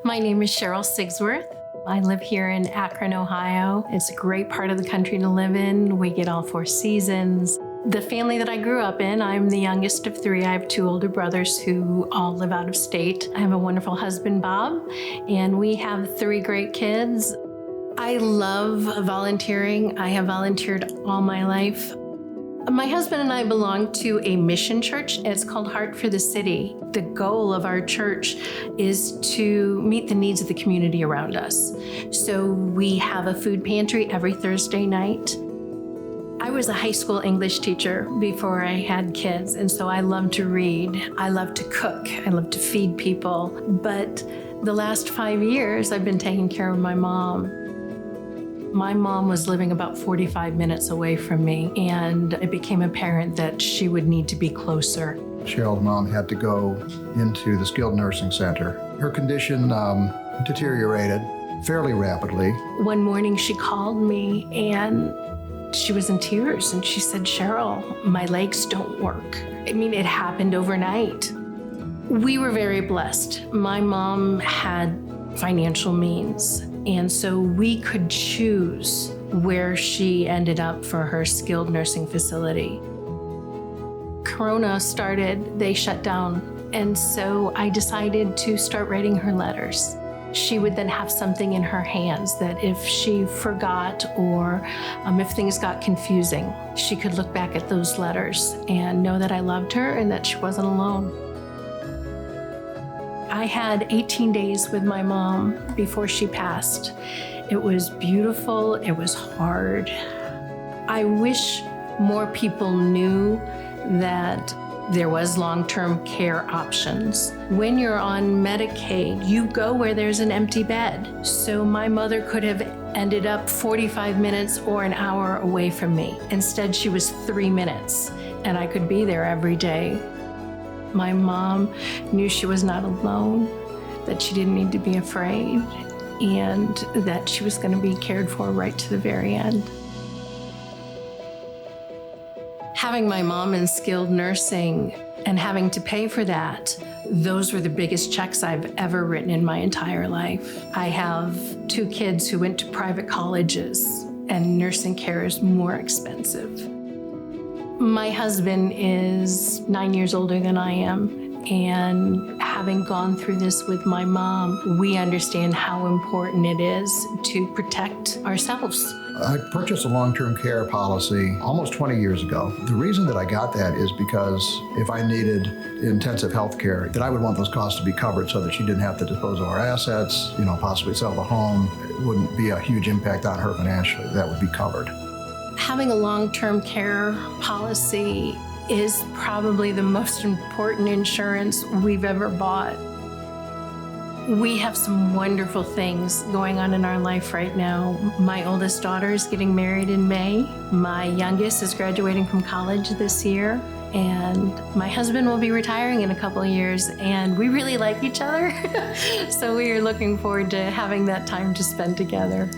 My name is Cheryl Sigsworth. I live here in Akron, Ohio. It's a great part of the country to live in. We get all four seasons. The family that I grew up in, I'm the youngest of three. I have two older brothers who all live out of state. I have a wonderful husband, Bob, and we have three great kids. I love volunteering. I have volunteered all my life. My husband and I belong to a mission church. It's called Heart for the City. The goal of our church is to meet the needs of the community around us. So we have a food pantry every Thursday night. I was a high school English teacher before I had kids, and so I love to read. I love to cook. I love to feed people. But the last 5 years, I've been taking care of my mom. My mom was living about 45 minutes away from me, and it became apparent that she would need to be closer. Cheryl's mom had to go into the skilled nursing center. Her condition deteriorated fairly rapidly. One morning she called me and she was in tears, and she said, "Cheryl, my legs don't work." I mean, it happened overnight. We were very blessed. My mom had financial means, and so we could choose where she ended up for her skilled nursing facility. Corona started, they shut down, and so I decided to start writing her letters. She would then have something in her hands that if she forgot or if things got confusing, she could look back at those letters and know that I loved her and that she wasn't alone. I had 18 days with my mom before she passed. It was beautiful, it was hard. I wish more people knew that there was long-term care options. When you're on Medicaid, you go where there's an empty bed. So my mother could have ended up 45 minutes or an hour away from me. Instead, she was 3 minutes, and I could be there every day. My mom knew she was not alone, that she didn't need to be afraid, and that she was going to be cared for right to the very end. Having my mom in skilled nursing and having to pay for that, those were the biggest checks I've ever written in my entire life. I have two kids who went to private colleges, and nursing care is more expensive. My husband is 9 years older than I am, and having gone through this with my mom, we understand how important it is to protect ourselves. I purchased a long-term care policy almost 20 years ago. The reason that I got that is because if I needed intensive health care, that I would want those costs to be covered so that she didn't have to dispose of our assets, possibly sell the home. It wouldn't be a huge impact on her financially. That would be covered. Having a long-term care policy is probably the most important insurance we've ever bought. We have some wonderful things going on in our life right now. My oldest daughter is getting married in May. My youngest is graduating from college this year. And my husband will be retiring in a couple of years, and we really like each other. So we are looking forward to having that time to spend together.